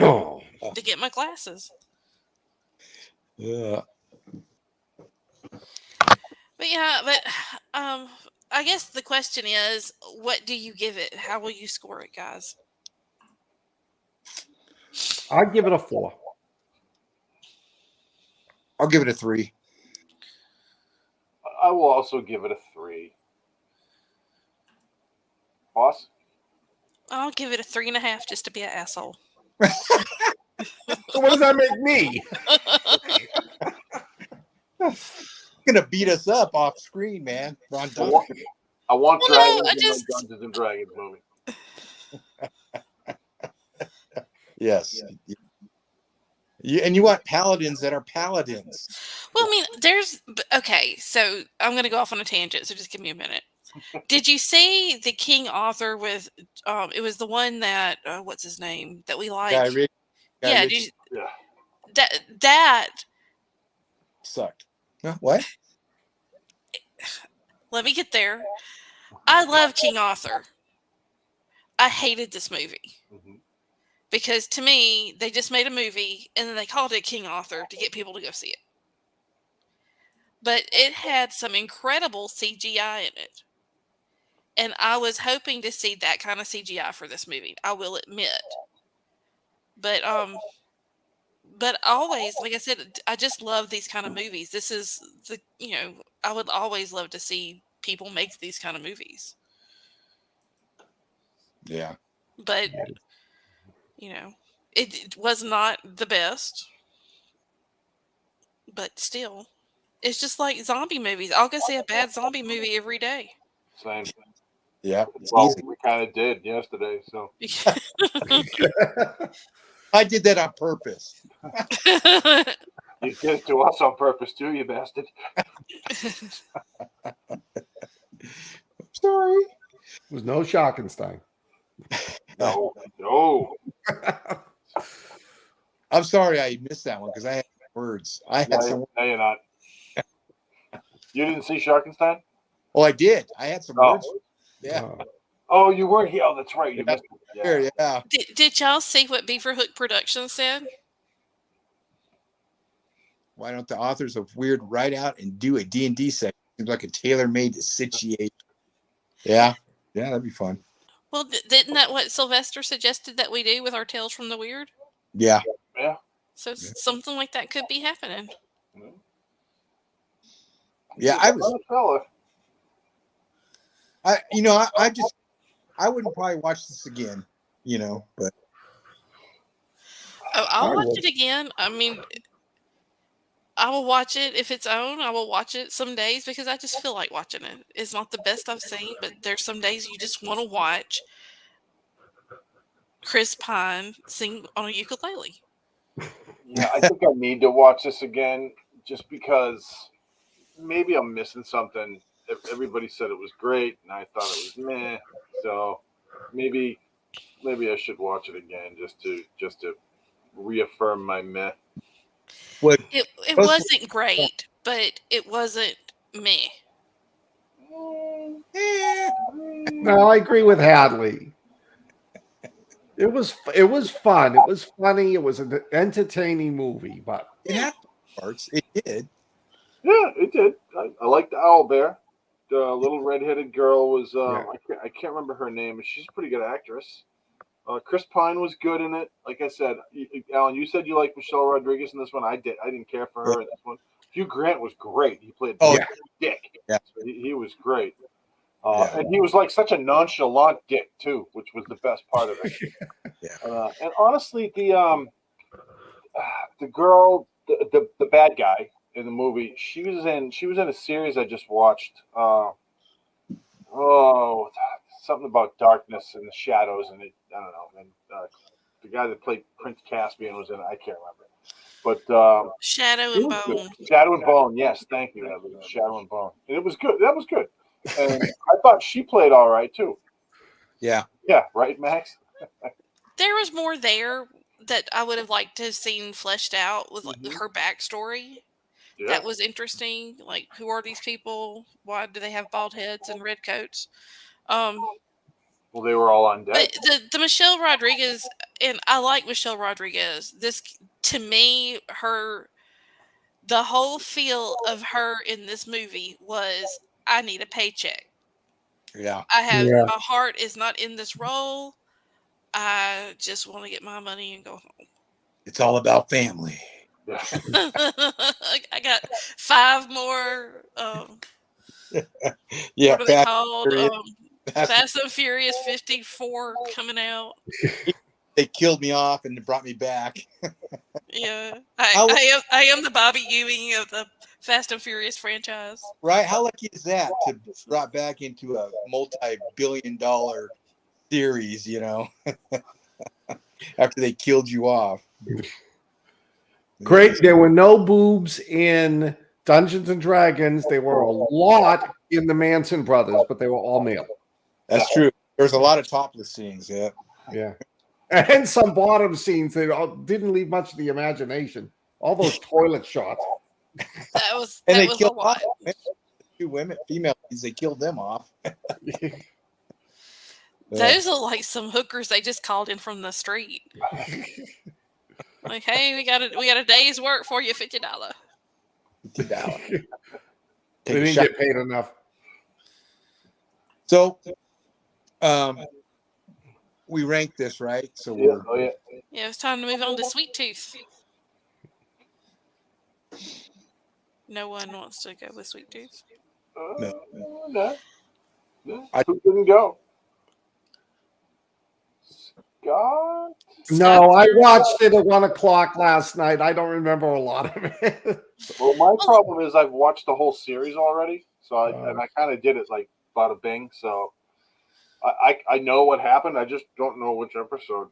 Oh. to get my glasses. Yeah. But yeah, I guess the question is, what do you give it? How will you score it, guys? I'd give it a 4. I'll give it a 3. I will also give it a 3. Boss? I'll give it a 3.5 just to be an asshole. So what does that make me? Gonna beat us up off screen, man. Ron Duncan. I want Well, no, dragons I in just- my Dungeons and Dragons movie. Yes. And you want paladins that are paladins. Well, I mean, okay, so I'm going to go off on a tangent, so just give me a minute. Did you see the King Arthur with, it was the one that, what's his name, that we like? Guy Ritchie. Yeah, that Sucked. Huh? What? let me get there. I love King Arthur. I hated this movie. Mm-hmm. Because to me, they just made a movie and then they called it King Arthur to get people to go see it. But it had some incredible CGI in it. And I was hoping to see that kind of CGI for this movie, I will admit. But always, like I said, I just love these kind of movies. This is I would always love to see people make these kind of movies. Yeah. But it was not the best. But still, it's just like zombie movies. I'll go see a bad zombie movie every day. Same. Yeah. It's Well, easy. we kind of did yesterday, so. I did that on purpose. You did it to us on purpose too, you bastard. Sorry. There was no Schockenstein. No. I'm sorry I missed that one because I had words. I had some. No, you're not. You didn't see Sharkenstein? Oh, I did. I had some words. Yeah. Oh, you weren't here. Oh, that's right. You missed it. Sure, yeah. Did y'all see what Beaverhook Productions said? Why don't the authors of Weird write out and do a D&D section? Seems like a tailor-made situation. Yeah. Yeah, that'd be fun. Well, didn't that what Sylvester suggested that we do with our Tales from the Weird? Yeah. Yeah. So something like that could be happening. Yeah, I wouldn't probably watch this again, but I'll watch it again. I mean, I will watch it if it's on. I will watch it some days because I just feel like watching it. It's not the best I've seen, but there's some days you just want to watch Chris Pine sing on a ukulele. Yeah, I think I need to watch this again just because maybe I'm missing something everybody said it was great, and I thought it was meh. So maybe I should watch it again just to reaffirm my meh. It wasn't great, but it wasn't me. No, I agree with Hadley. It was fun. It was funny. It was an entertaining movie, but it had parts. It did. Yeah, it did. I liked the owl bear. The little redheaded girl was I can't remember her name, but she's a pretty good actress. Chris Pine was good in it. Like I said, Alan, you said you liked Michelle Rodriguez in this one. I didn't care for her in this one. Hugh Grant was great. He played Dick. Yeah, so he was great. And he was like such a nonchalant Dick too, which was the best part of it. And honestly, the girl, the bad guy in the movie, she was in a series I just watched. Something about darkness and the shadows, and I don't know. And the guy that played Prince Caspian was in it. I can't remember. But Shadow and Bone. Shadow and Bone. Yes, thank you. That was Shadow and Bone, and it was good. That was good. And I thought she played all right too. Yeah. Yeah. Right, Max. There was more there that I would have liked to have seen fleshed out with her backstory. Yeah. That was interesting. Like, who are these people? Why do they have bald heads and red coats? Well, they were all undead. The Michelle Rodriguez, and I like Michelle Rodriguez. This, to me, the whole feel of her in this movie was, I need a paycheck. Yeah. My heart is not in this role. I just want to get my money and go home. It's all about family. Yeah. I got 5 more. What are they called? Fast and Furious 54 coming out. They killed me off and brought me back. Yeah, I am the Bobby Ewing of the Fast and Furious franchise. Right? How lucky is that to be brought back into a multi-billion-dollar series? You know, after they killed you off. Great. There were no boobs in Dungeons and Dragons. There were a lot in the Manson brothers, but they were all male. That's true. There's a lot of topless scenes. Yeah. Yeah. And some bottom scenes that didn't leave much of the imagination. All those toilet shots. That was killed a lot. 2 women, female leads, they killed them off. Those are like some hookers they just called in from the street. Like, hey, we got a day's work for you, $50. $50. They didn't get paid enough. So, we ranked this, right? So yeah, it's time to move on to Sweet Tooth. No one wants to go with Sweet Tooth. No. Who didn't go? Scott? No, I watched it at 1:00 last night. I don't remember a lot of it. Well, my problem is I've watched the whole series already, so I kind of did it like bada bing. So I know what happened. I just don't know which episode.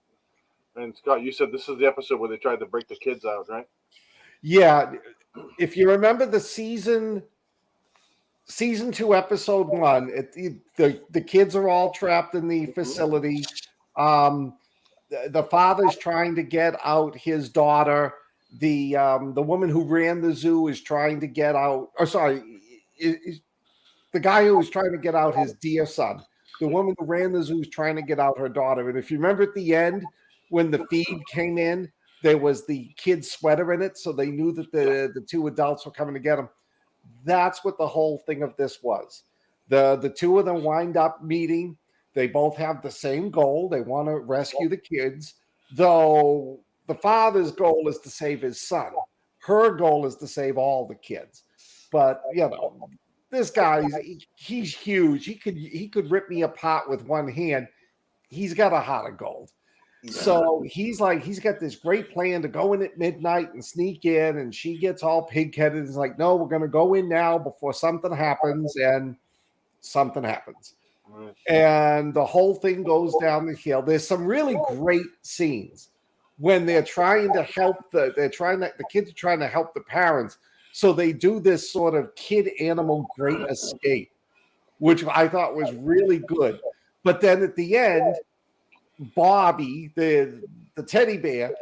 And Scott, you said this is the episode where they tried to break the kids out, right? Yeah. If you remember the season 2, episode 1, the kids are all trapped in the facility. The father's trying to get out his daughter. The woman who ran the zoo is trying to get out. Or sorry, the guy who was trying to get out his dear son. The woman who ran the zoo is trying to get out her daughter. And if you remember at the end, when the feed came in, there was the kid's sweater in it, so they knew that the 2 adults were coming to get him. That's what the whole thing of this was. The 2 of them wind up meeting. They both have the same goal. They want to rescue the kids, though the father's goal is to save his son. Her goal is to save all the kids. But, this guy, he's huge. He could rip me apart with one hand. He's got a heart of gold. Yeah. So he's got this great plan to go in at midnight and sneak in, and she gets all pig-headed. It's like, no, we're going to go in now before something happens, and something happens. And the whole thing goes down the hill. There's some really great scenes when they're trying to help the kids are trying to help the parents. So they do this sort of kid animal great escape which I thought was really good. But then at the end, Bobby, the teddy bear,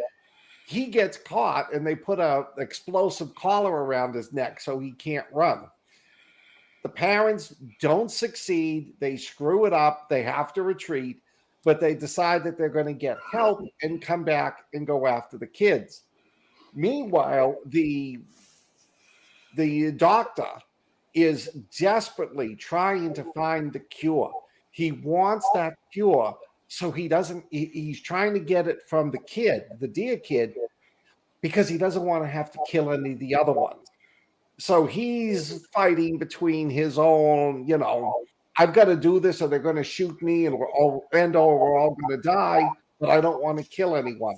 he gets caught and they put a explosive collar around his neck so he can't run. The parents don't succeed. They screw it up. They have to retreat, but they decide that they're going to get help and come back and go after the kids. Meanwhile, the doctor is desperately trying to find the cure. He wants that cure, so he's trying to get it from the kid, the dear kid, because he doesn't want to have to kill any of the other ones. So he's fighting between his own, I've got to do this or they're going to shoot me and we're all going to die, but I don't want to kill anyone.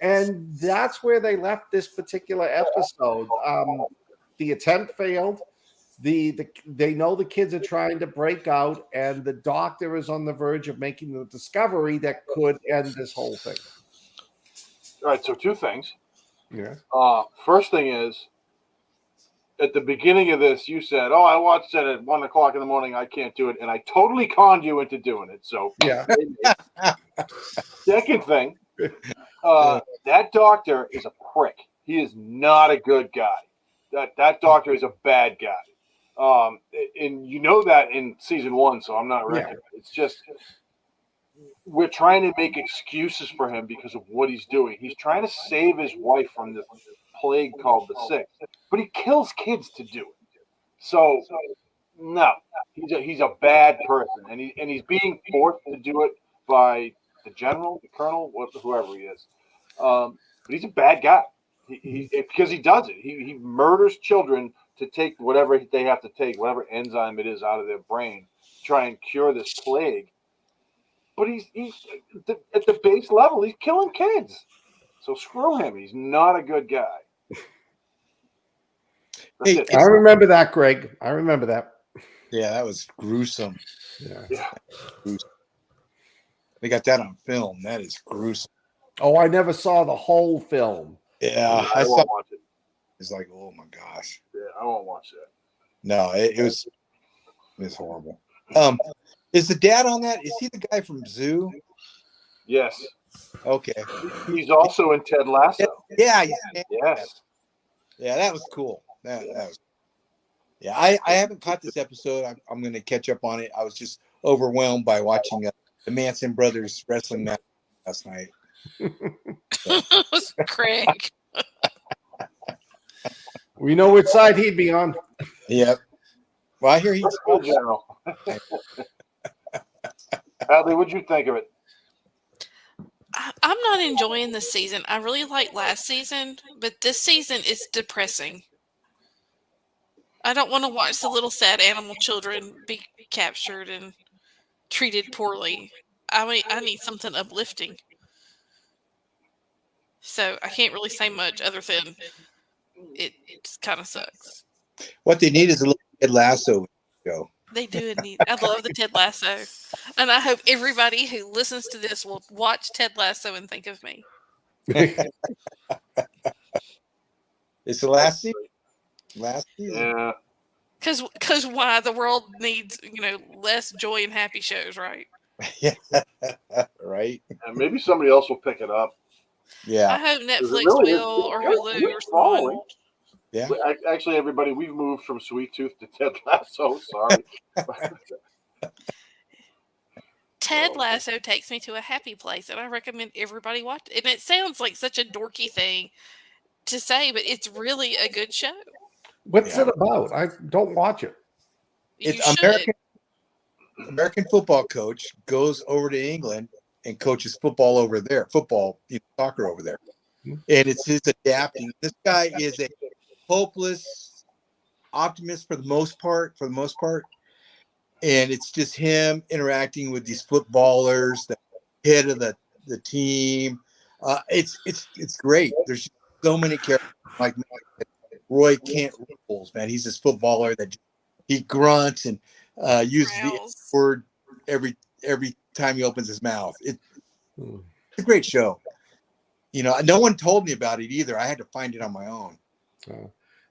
And that's where they left this particular episode. The attempt failed. They know the kids are trying to break out, and the doctor is on the verge of making the discovery that could end this whole thing. All right, so two things. Yeah. First thing is, at the beginning of this, you said, I watched it at 1 o'clock in the morning. I can't do it. And I totally conned you into doing it. So, yeah. Second thing, that doctor is a prick. He is not a good guy. That doctor is a bad guy. And you know that in season 1, so I'm not wrecking it. It's just, we're trying to make excuses for him because of what he's doing. He's trying to save his wife from this plague called the Sick, but he kills kids to do it. So no, he's a bad person, and he's being forced to do it by the general, the colonel, whoever he is. But he's a bad guy. Because he does it. He murders children to take whatever they have to take, whatever enzyme it is out of their brain, to try and cure this plague. But he's at the base level, he's killing kids. So screw him. He's not a good guy. Hey, I remember that, Greg. I remember that. Yeah, that was gruesome. Yeah. Gruesome. They got that on film. That is gruesome. Oh, I never saw the whole film. Yeah, I won't watch it. It's like, oh my gosh. Yeah, I won't watch that. No, it was horrible. Is the dad on that? Is he the guy from Zoo? Yes. Okay. He's also in Ted Lasso. Yeah. Yes. Yeah, that was cool. That was. Yeah, I haven't caught this episode. I'm going to catch up on it. I was just overwhelmed by watching the Manson brothers wrestling match last night. Craig. We know which side he'd be on. Yep. Well, I hear he's general. Hadley, what'd you think of it? I'm not enjoying this season. I really liked last season, but this season is depressing. I don't want to watch the little sad animal children be captured and treated poorly. I need something uplifting. So I can't really say much other than it just kind of sucks. What they need is a little Ted Lasso show. They do need. I love the Ted Lasso, and I hope everybody who listens to this will watch Ted Lasso and think of me. It's the last season. Last season. Yeah. Because why the world needs less joy and happy shows, right? Yeah. Right. And maybe somebody else will pick it up. Yeah. I hope Netflix really will or Hulu or following. someone. Yeah. Actually, everybody, we've moved from Sweet Tooth to Ted Lasso. Sorry. Ted Lasso takes me to a happy place, and I recommend everybody watch it. And it sounds like such a dorky thing to say, but it's really a good show. What's it about? I don't watch it. It's should. American football coach goes over to England and coaches football over there, soccer over there. And it's his adapting. This guy is a hopeless optimist for the most part. And it's just him interacting with these footballers, the head of the team. It's great. There's so many characters like Roy Kent Rules, man. He's this footballer that he grunts and uses the word every time he opens his mouth. It's a great show. No one told me about it either. I had to find it on my own.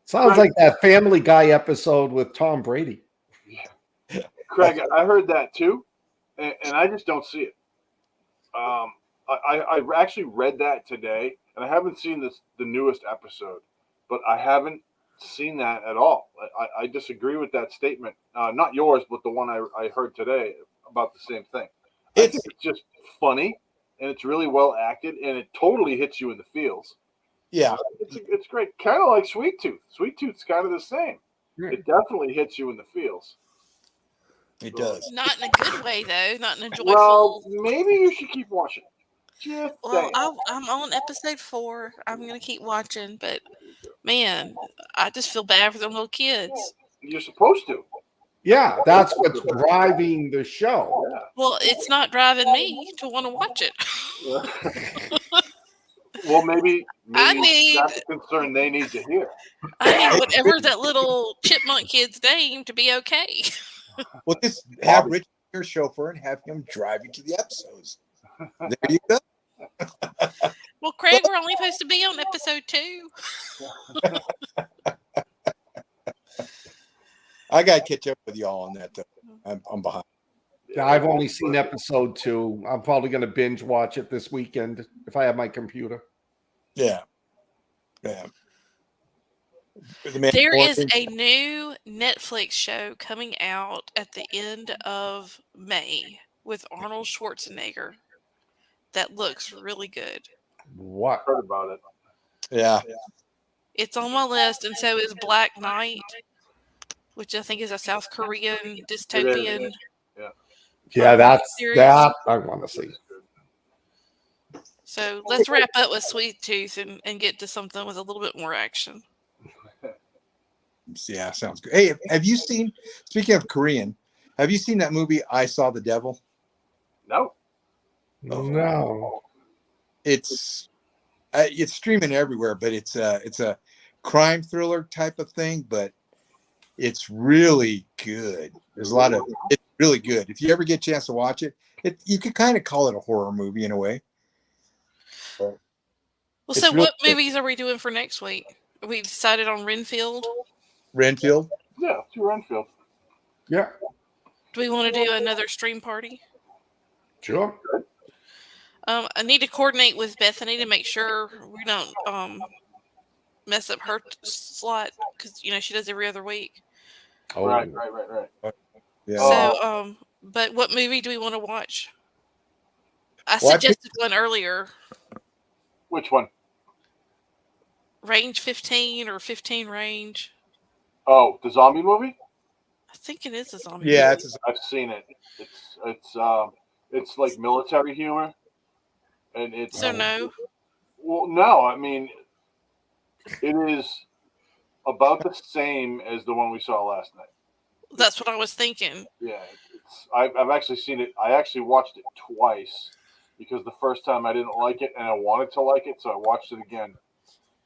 Sounds like that Family Guy episode with Tom Brady. Craig, I heard that too, and I just don't see it. I actually read that today, and I haven't seen the newest episode, but I haven't seen that at all. I disagree with that statement. Not yours, but the one I heard today about the same thing. I think it's just funny, and it's really well acted, and it totally hits you in the feels. Yeah, it's great. Kind of like Sweet Tooth. Sweet Tooth's kind of the same. It definitely hits you in the feels. It does. Not in a good way, though. Not in a joyful. Well, maybe you should keep watching. Just well, saying. I'm on episode 4. I'm gonna keep watching, but man, I just feel bad for them little kids. You're supposed to. Yeah, that's what's driving the show. Yeah. Well, it's not driving me to want to watch it. Well, maybe I need- that's a concern they need to hear. I need whatever that little chipmunk kid's name to be okay. Well, just have Rich your chauffeur and have him drive you to the episodes. There you go. Well, Craig, we're only supposed to be on episode 2. I gotta catch up with y'all on that. Though. I'm behind. Yeah, I've only seen episode 2. I'm probably going to binge watch it this weekend if I have my computer. Yeah. There is a new Netflix show coming out at the end of May with Arnold Schwarzenegger that looks really good. What? Heard about it. Yeah. It's on my list, and so is Black Knight, which I think is a South Korean dystopian. Yeah, that's series. that I want to see. So let's wrap up with Sweet Tooth and get to something with a little bit more action. Yeah, sounds good. Hey, have you seen, speaking of Korean, have you seen that movie I Saw the Devil? No. No. It's streaming everywhere, but it's a crime thriller type of thing, but it's really good. It's really good. If you ever get a chance to watch it, you could kind of call it a horror movie in a way. Well, so what movies are we doing for next week? We decided on Renfield. Renfield? Yeah, to Renfield. Yeah. Do we want to do another stream party? Sure. I need to coordinate with Bethany to make sure we don't mess up her slot because she does every other week. Oh. Right. Yeah. So, but what movie do we want to watch? I suggested one earlier. Which one? Range 15 or 15 Range. Oh, the zombie movie? I think it is a zombie movie. I've seen it. It's like military humor. And it's so no. Well, no, I mean it is about the same as the one we saw last night. That's what I was thinking. Yeah, I've actually seen it. I actually watched it twice because the first time I didn't like it and I wanted to like it, so I watched it again.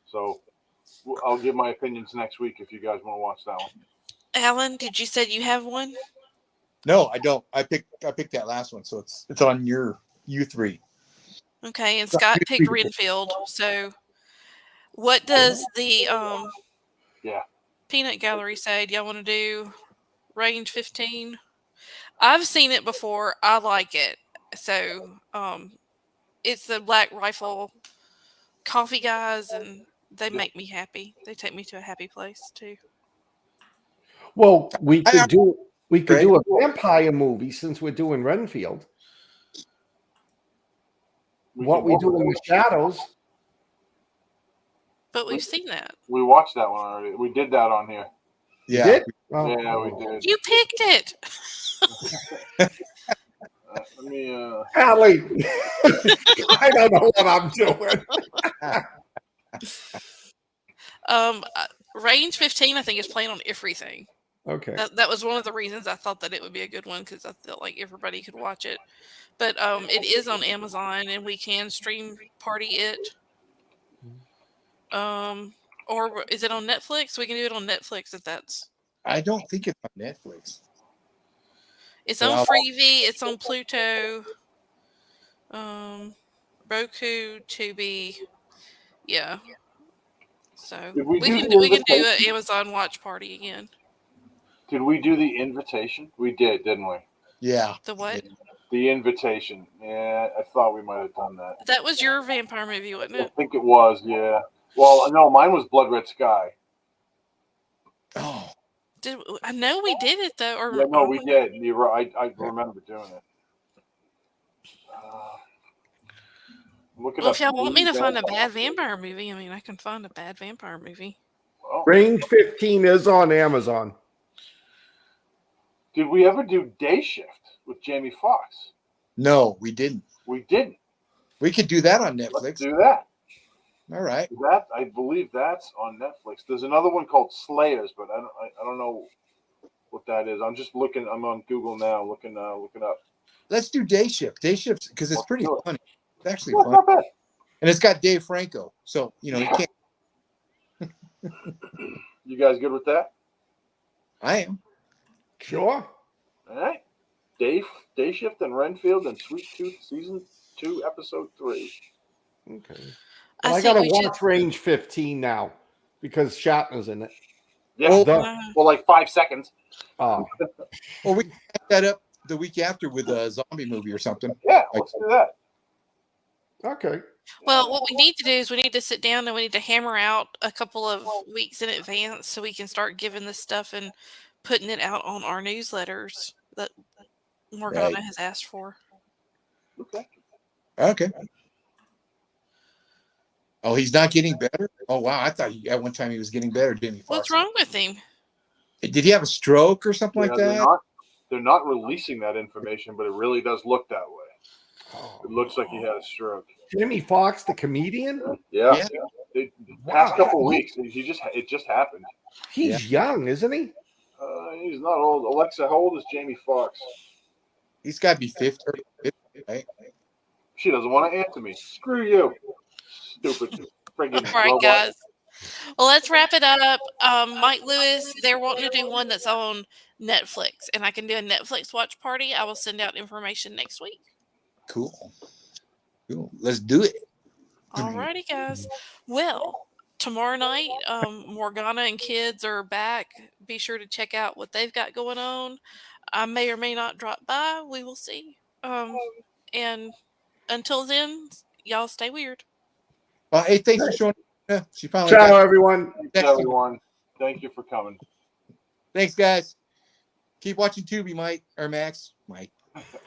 So I'll give my opinions next week if you guys want to watch that one. Alan, did you say you have one? No, I don't. I picked that last one, so it's on you three. Okay, and Scott picked Renfield. So, what does the Peanut Gallery say? Do y'all want to do Range 15? I've seen it before. I like it. So, it's the Black Rifle coffee guys, and they make me happy. They take me to a happy place too. Well, we could do a vampire movie since we're doing Renfield. What we do in the shadows. But we've seen that. We watched that one already. We did that on here. Yeah. Did? Oh. Yeah, we did. You picked it. Let me. Hadley, I don't know what I'm doing. Range 15, I think, is playing on everything. Okay. That was one of the reasons I thought that it would be a good one because I felt like everybody could watch it. But it is on Amazon, and we can stream party it. Or is it on Netflix? We can do it on Netflix if that's. I don't think it's on Netflix. It's on Freevee. It's on Pluto. Roku, Tubi. Yeah. So we can do an Amazon watch party again. Did we do The Invitation? We did, didn't we? Yeah. The what? The Invitation. Yeah, I thought we might have done that. That was your vampire movie, wasn't I it? think it was, yeah. Well, no, mine was Blood Red Sky. Oh. I know we did it though. Or Yeah, no, we did. You're right. I remember doing it. Well, if y'all want me to find a bad vampire movie, I mean, I can find a bad vampire movie. Well, Range 15 is on Amazon. did we ever do Day Shift with Jamie Foxx? No, we didn't. We didn't. We could do that on Netflix. Let's do that. All right. That I believe that's on Netflix. There's another one called Slayers, but I don't know what that is. I'm just looking. I'm on Google now, looking up. Let's do Day Shift. Day Shift because it's pretty funny. It's actually Yeah, fun, not bad. and it's got Dave Franco. So you can't. You guys good with that? I am. Sure. All right. Day Shift and Renfield and Sweet Tooth season 2, episode 3. Okay. Well, I gotta watch Range 15 now because Shatner's in it. Yeah. Well, like 5 seconds. Oh. Well, we can set that up the week after with a zombie movie or something. Yeah, let's do that. Okay. Well, what we need to do is we need to sit down and we need to hammer out a couple of weeks in advance so we can start giving this stuff and putting it out on our newsletters that Morgana has asked for. Okay. Okay. Oh, he's not getting better? Oh, wow. I thought at one time he was getting better, didn't he? What's wrong with him? Did he have a stroke or something like that? They're not releasing that information, but it really does look that way. It looks like he had a stroke. Jamie Foxx, the comedian? Yeah. The past couple of weeks, it just happened. He's young, isn't he? He's not old. Alexa, how old is Jamie Foxx? He's got to be 50, right? She doesn't want to answer me. Screw you. Stupid friggin' All right, robot. guys. Well, let's wrap it up. Mike Lewis, they're wanting to do one that's on Netflix, and I can do a Netflix watch party. I will send out information next week. Cool. Let's do it. All righty, guys. Well, tomorrow night, Morgana and kids are back. Be sure to check out what they've got going on. I may or may not drop by. We will see. And until then, y'all stay weird. Hey, thanks for showing up. She finally Ciao, everyone. Thanks, everyone. Thank you for coming. Thanks, guys. Keep watching Tubi, Mike. Or Max. Mike.